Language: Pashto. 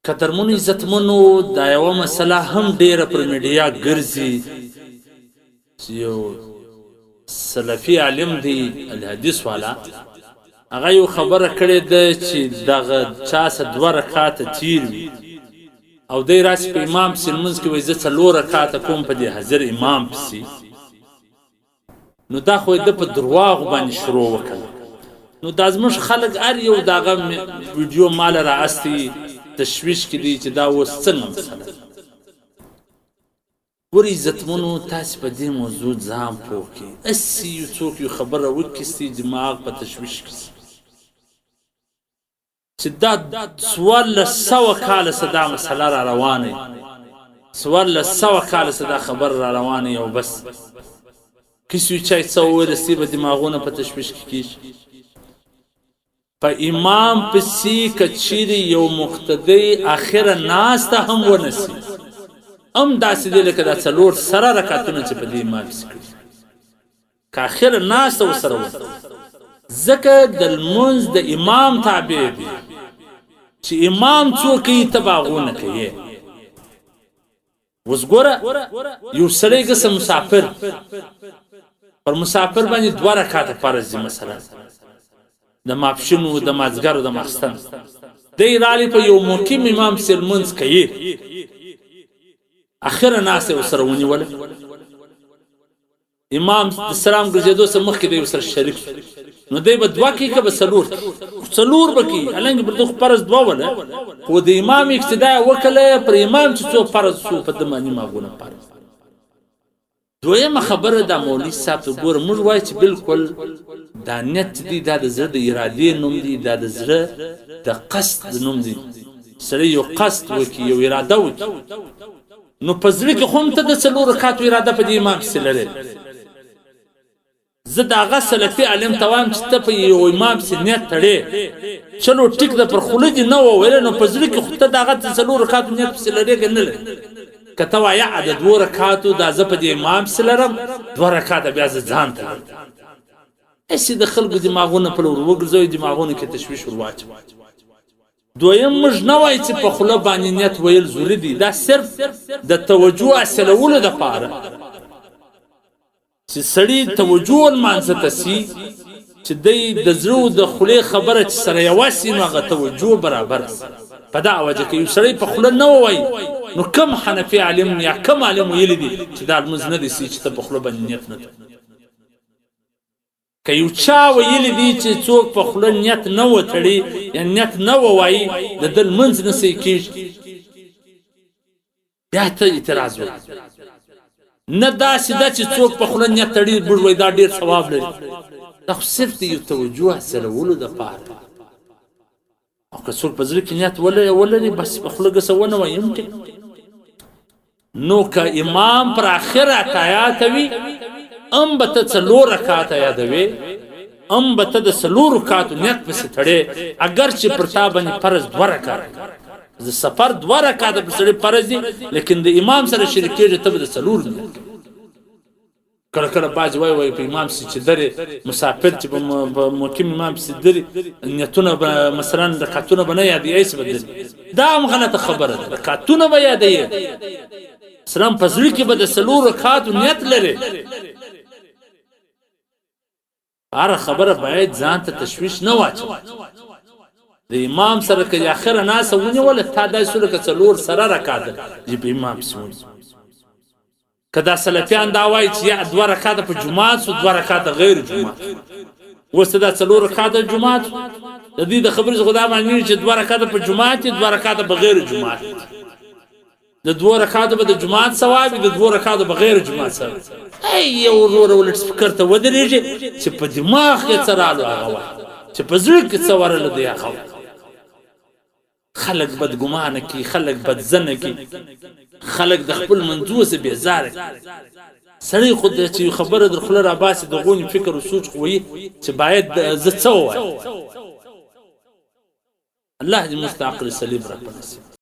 قدرمنو عزتمنو دا یوه مسله هم ډیره پر میډیا ګرځي چې یو سلفي عالم دی الحدیث والا هغه یو خبره کړې ده چې دغه چا څه 2 رکعاته تیر وي او دی راسي په امام پسې لمونځ کې وایي زه 4 رکعاته کوم په دې حاضر امام پسې نو دا خو د په درواغو باندې شروع وکړه نو دا زموږ خلک هر یو دغه ویډیو مال رااستي تشویش کې دي چې دا اوس څنګه مسله ور عزتمنو تاسو په دې موضوع ځان پوه کړئ اسې یو څوک یو خبره وکړي دماغ په تشویش کې چې دا 1400 کاله صدا مسله را روانه 1400 کاله صدا خبر را روانه او بس کیسو چای څو ورسي به دماغونه په تشویش کې کیږي په امام پسې کچيري یو مقتدی اخره ناس ته هم ونسي ام داسې دی لکه دا 4 سره رکعتونه چې په دې امام پسې کړي که اخره ناس ته ورسره ونه ځکه د لمونځ د امام تابع دی چې امام څوک یې تباغونه کوي اوس ګوره یو سړی که مسافر پر مسافر باندې 2 رکعاته فرض دي مثلا د ماپښینو د مازګر د ماخستن دی رالی په یو مقیم امام سره لمونځ کوي اخره ناس سره ونیول امام السلام ګرځېدو سره مخکې دی سره شریک نو دی به 2 کې به 4 بکی النګ پر دغه فرض 2 ولا خو د امام اقتدا وکړه پر امام چې څو فرض شو په دمانه ماغونه فرض دویمه خبره د مولوی صاحب ګور موږ وای چې بالکل دا نیت دی دا د زړه د ارادې نوم دی دا د زړه د قصد نوم دی سره یو قصد وکي یو اراده وکي نو پزړه کې هم ته د 4 رکعات اراده په دې امام سره لري زه دا غ سلفي علم توام چې ته په یو امام سره نیت تړې چلو ټیک د پر خلود نه ویل نو پزړه کې خو ته دا غ 4 رکعات نیت سره لري کنه کته وایا عدد 2 رکعاتو دا ز په دې امام سلرم 2 رکعات بیا ځان ته اسی د خلکو دماغونه په لور وګرځوي دماغونه کې تشویش ورواچو دویم مج نه وای چې په خله باندې نیت ویل ضروری دي دا صرف د توجه اصلولو د پاره چې سړی توجه مانځه تسی چې د زړه د خله خبره چې سره یواسي نو غ توجه برابر په دا وجه کې یو سړی په خله نه وای نو کم حنفي عالم یا کم عالم ویل دي چې دا مزنه دي چې په خله باندې نیت نه که یو چا ویل دي چې څوک په خله نیت نه وتړي یا نیت نه وای د دل منځ نه سي کیږي بیا ته اعتراض وکړه نه دا سیده چې څوک په خله نیت تړي بړوي دا ډیر ثواب لري دا صرف یو توجه سره ولود د پاره او که څوک په ځل کې نیت ولري بس په خله غسونه وایم نو که امام پر اخره آیات وی ام بت 4 رکعات یادوي ام بت د 4 رکعات نیت پس تړي اگر چې پرتا باندې فرض 2 رکعات د سفر 2 رکعات پر سره فرض دي لیکن د امام سره شریکېږي ته د 4 کله کله باج وای په امام سي چې درې مسافر چې په مقیم امام سي درې نیتونه مثلا رکعتونه بنه یادې ایس بدل دا هم غلطه خبره ده رکعتونه به یادې سلام پزړي کې به د 4 رکعات نیت لري هر خبره باید ځان ته تشویش نه واچو د امام سره کې اخره ناس ونیول تا د سره کې 4 سره رکعت دی په امام سمون کدا سلفیان دا وایي چې 2 رکعات په جمعه سو 2 رکعات غیر جمعه وسته دا 4 رکعات جمعه د دې د خبرې خدا باندې چې 2 رکعات په جمعه 2 رکعات بغیر جمعه د 2 رکعات په د جمعه ثواب د 2 رکعات بغیر جمعه ثواب ای یو ورول سپیکر ته ودرېږي چې په دماغ کې څرالو هغه چې په زړه کې څورل دی هغه خلق بدګمانه کی خلق بدزنه کی خلق د خپل منځوس بیزار سړی خود چې خبره در خلر عباس د غونی فکر او سوچ خوې چې باید ز څو الله دې مستعقل سلیم را پنسي